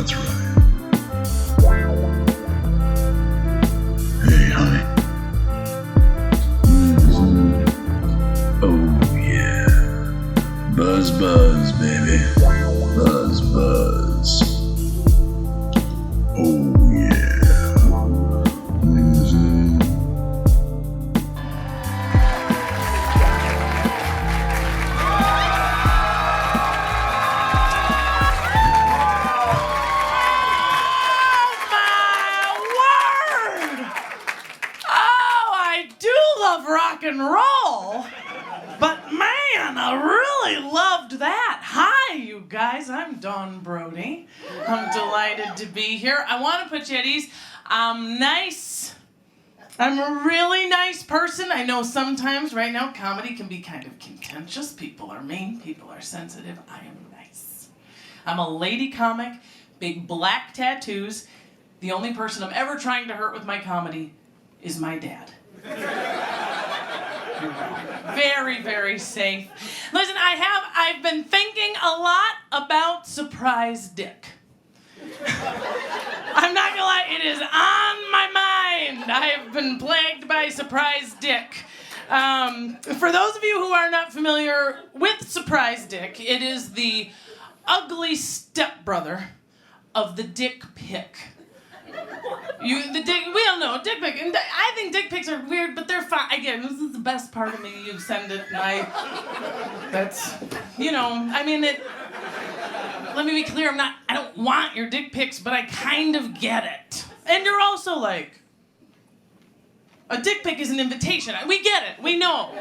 That's right. Hey, honey. Oh, yeah. Buzz, buzz, baby. Buzz, buzz. Oh, yeah. Rock and roll, but man, I really loved that. Hi, you guys. I'm Dawn Brodey. I'm delighted to be here. I want to put you at ease. I'm nice. I'm a really nice person. I know sometimes right now comedy can be kind of contentious. People are mean. People are sensitive. I am nice. I'm a lady comic, big black tattoos. The only person I'm ever trying to hurt with my comedy is my dad. Very, very safe. Listen, I've been thinking a lot about Surprise Dick. I'm not gonna lie, it is on my mind. I have been plagued by Surprise Dick. For those of you who are not familiar with Surprise Dick, it is the ugly stepbrother of the dick pic. We all know dick pic, and I think dick pics are weird, but they're fine. Again, this is the best part of me. You send it, and that's, I mean it. Let me be clear. I don't want your dick pics, but I kind of get it. And you're also like, a dick pic is an invitation. We get it. We know.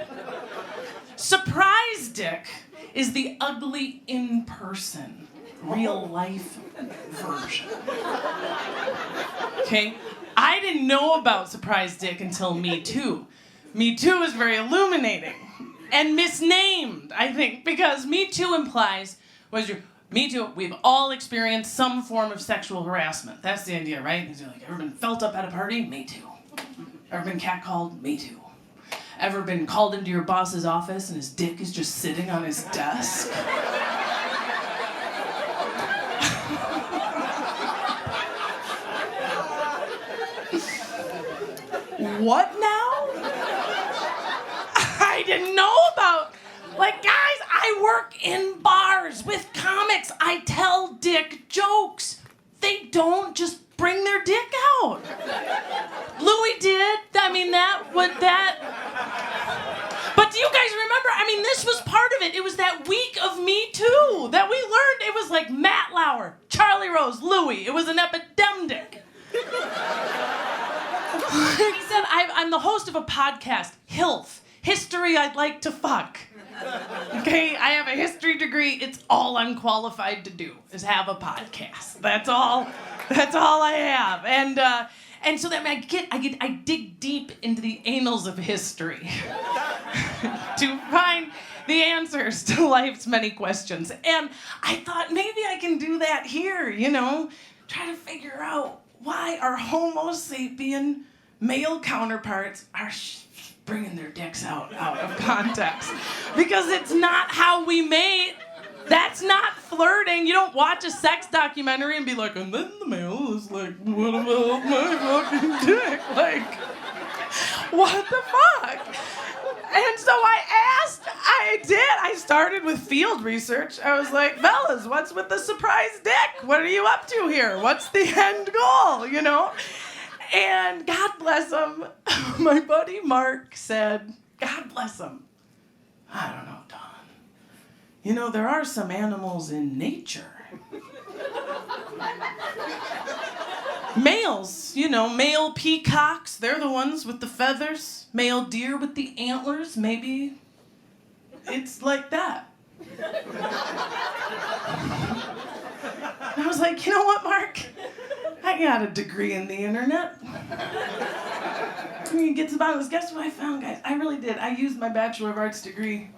Surprise Dick is the ugly in-person, real-life version. Okay? I didn't know about Surprise Dick until Me Too. Me Too is very illuminating and misnamed, I think, because Me Too implies, Me Too, we've all experienced some form of sexual harassment. That's the idea, right? You're like, ever been felt up at a party? Me Too. Ever been catcalled? Me Too. Ever been called into your boss's office and his dick is just sitting on his desk? What now? I didn't know about. Like, guys, I work in bars with comics. I tell dick jokes. They don't just bring their dick out. Louis did. But do you guys remember? This was part of it. It was that week of Me Too that we learned. It was like Matt Lauer, Charlie Rose, Louis. It was an epidemic. He said, I'm the host of a podcast, HILF, History I'd Like to Fuck. Okay, I have a history degree. It's all I'm qualified to do is have a podcast. That's all I have. And so that I dig deep into the annals of history to find the answers to life's many questions. And I thought maybe I can do that here, try to figure out why our Homo sapien male counterparts are bringing their dicks out of context. Because it's not how we mate. That's not flirting. You don't watch a sex documentary and be like, and then the male is like, what about my fucking dick? Like, what the fuck? And so I started with field research. I was like, fellas, what's with the surprise dick? What are you up to here? What's the end goal, And God bless him, my buddy Mark said, God bless him. I don't know, Don. There are some animals in nature. Males, male peacocks, they're the ones with the feathers. Male deer with the antlers, maybe it's like that. I was like, you know what, Mark? I got a degree in the internet. Get to the bottom of this. Guess what I found, guys? I really did. I used my Bachelor of Arts degree.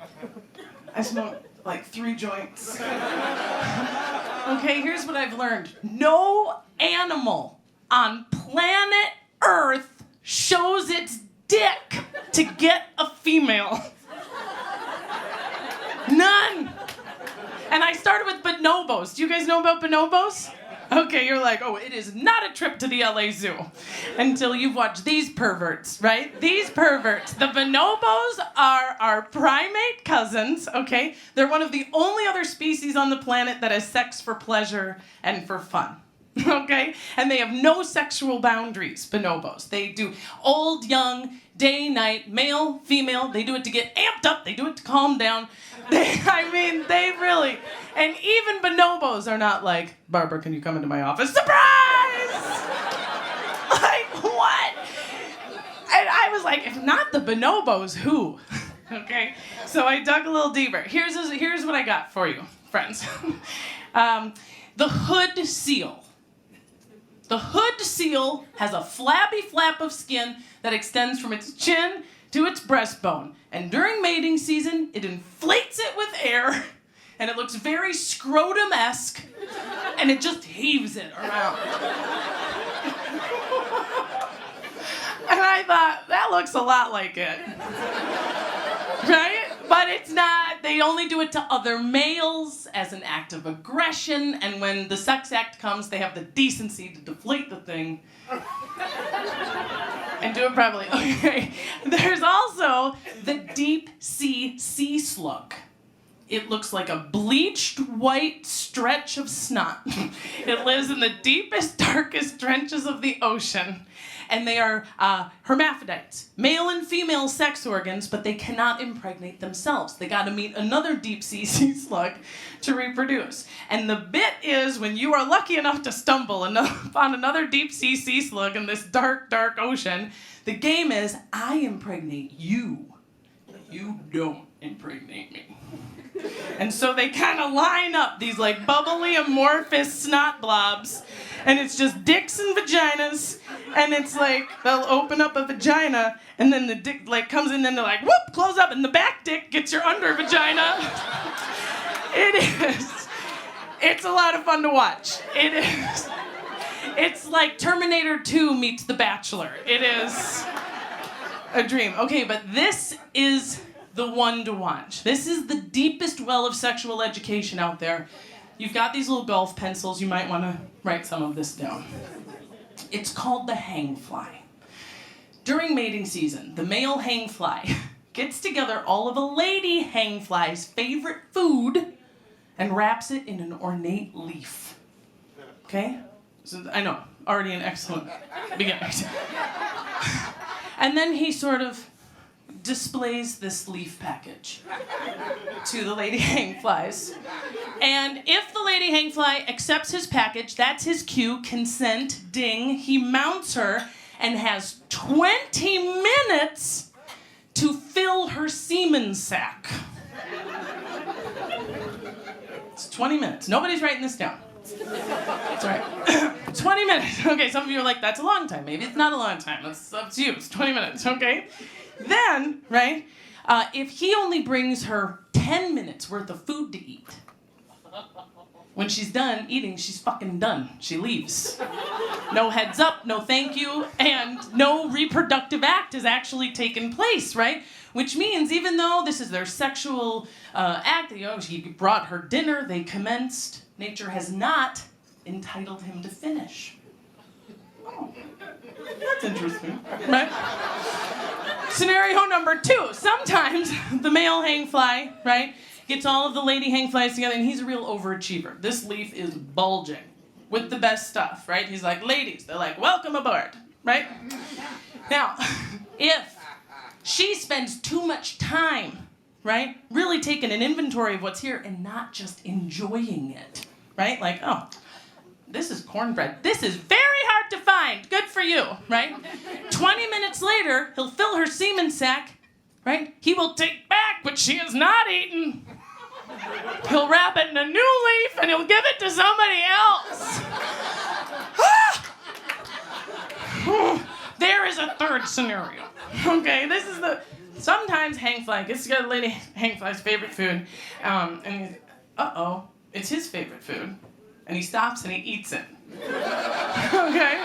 I smoked like 3 joints. Okay, here's what I've learned. No animal on planet Earth shows its dick to get a female. None. And I started with bonobos. Do you guys know about bonobos? Okay, you're like, oh, it is not a trip to the LA Zoo until you've watched these perverts, right? These perverts. The bonobos are our primate cousins, okay? They're one of the only other species on the planet that has sex for pleasure and for fun. Okay? And they have no sexual boundaries, bonobos. They do old, young, day, night, male, female. They do it to get amped up. They do it to calm down. They really... And even bonobos are not like, Barbara, can you come into my office? Surprise! Like, what? And I was like, if not the bonobos, who? Okay? So I dug a little deeper. Here's what I got for you, friends. The hood seal. The hood seal has a flabby flap of skin that extends from its chin to its breastbone. And during mating season, it inflates it with air, and it looks very scrotum-esque, and it just heaves it around. And I thought, that looks a lot like it. Right? But it's not. They only do it to other males as an act of aggression, and when the sex act comes, they have the decency to deflate the thing and do it properly. Okay. There's also the deep sea slug. It looks like a bleached white stretch of snot. It lives in the deepest, darkest trenches of the ocean. And they are hermaphrodites, male and female sex organs, but they cannot impregnate themselves. They got to meet another deep sea slug to reproduce. And the bit is when you are lucky enough to stumble upon another deep sea slug in this dark, dark ocean, the game is I impregnate you. You don't impregnate me. And so they kind of line up these like bubbly amorphous snot blobs, and it's just dicks and vaginas, and it's like they'll open up a vagina, and then the dick like comes in, and they're like whoop, close up, and the back dick gets your under vagina. It's a lot of fun to watch. It is. It's like Terminator 2 meets The Bachelor. It is a dream. Okay, but this is the one to watch. This is the deepest well of sexual education out there. You've got these little golf pencils. You might want to write some of this down. It's called the hangfly. During mating season, the male hangfly gets together all of a lady hangfly's favorite food and wraps it in an ornate leaf. Okay? So, I know, already an excellent beginning. And then he sort of displays this leaf package to the lady hangflies. And if the lady hangfly accepts his package, that's his cue, consent, ding. He mounts her and has 20 minutes to fill her semen sac. It's 20 minutes. Nobody's writing this down. It's all right. 20 minutes. Okay, some of you are like, that's a long time. Maybe it's not a long time. That's up to you. It's 20 minutes, okay? Then, right, if he only brings her 10 minutes worth of food to eat, when she's done eating, she's fucking done. She leaves. No heads up, no thank you, and no reproductive act has actually taken place, right? Which means even though this is their sexual act, you know, he brought her dinner, they commenced, nature has not entitled him to finish. Oh, that's interesting, right? Scenario number 2. Sometimes the male hangfly, right, gets all of the lady hangflies together, and he's a real overachiever. This leaf is bulging with the best stuff, right? He's like, ladies, they're like, welcome aboard, right? Now, if she spends too much time, right, really taking an inventory of what's here and not just enjoying it, right? Like, oh, this is cornbread. This is very hard to find. Good for you, right? 20 minutes later, he'll fill her semen sac, right? He will take back what she has not eaten. He'll wrap it in a new leaf and he'll give it to somebody else. There is a third scenario. Okay, this is sometimes hangfly gets together lady hangfly's favorite food, and he's, it's his favorite food. And he stops and he eats it. Okay?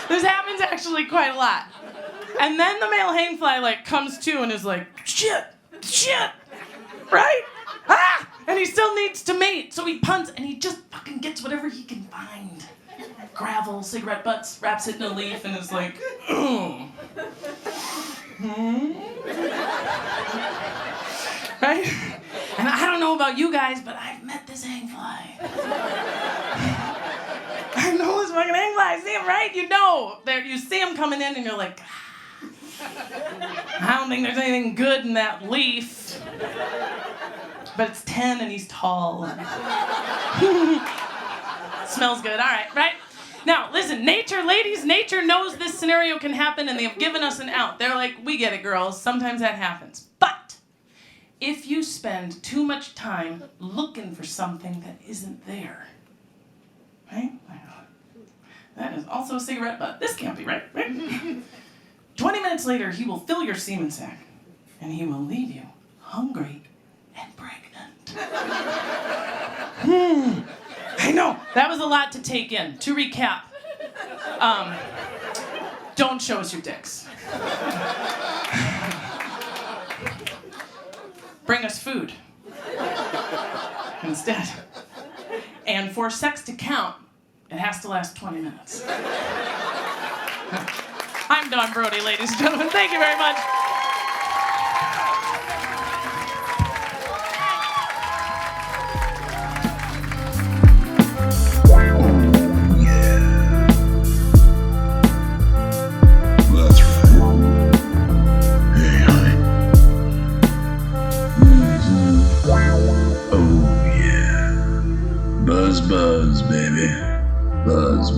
This happens actually quite a lot. And then the male hangfly like comes to and is like, shit, right? Ah! And he still needs to mate, so he punts and he just fucking gets whatever he can find. Gravel, cigarette butts, wraps it in a leaf, and is like, Right? And I don't know about you guys, but I've met this hangfly. I know this fucking hangfly. See him, right? You know. You see him coming in and you're like, I don't think there's anything good in that leaf. But it's 10 and he's tall. Smells good. All right? Now, listen, nature knows this scenario can happen and they've given us an out. They're like, we get it, girls. Sometimes that happens. But if you spend too much time looking for something that isn't there, right? That is also a cigarette butt. This can't be right? 20 minutes later, he will fill your semen sac and he will leave you hungry and pregnant. I know, that was a lot to take in. To recap, don't show us your dicks. Bring us food instead. And for sex to count, it has to last 20 minutes. I'm Don Brodey, ladies and gentlemen. Thank you very much. Buzz, baby. Buzz.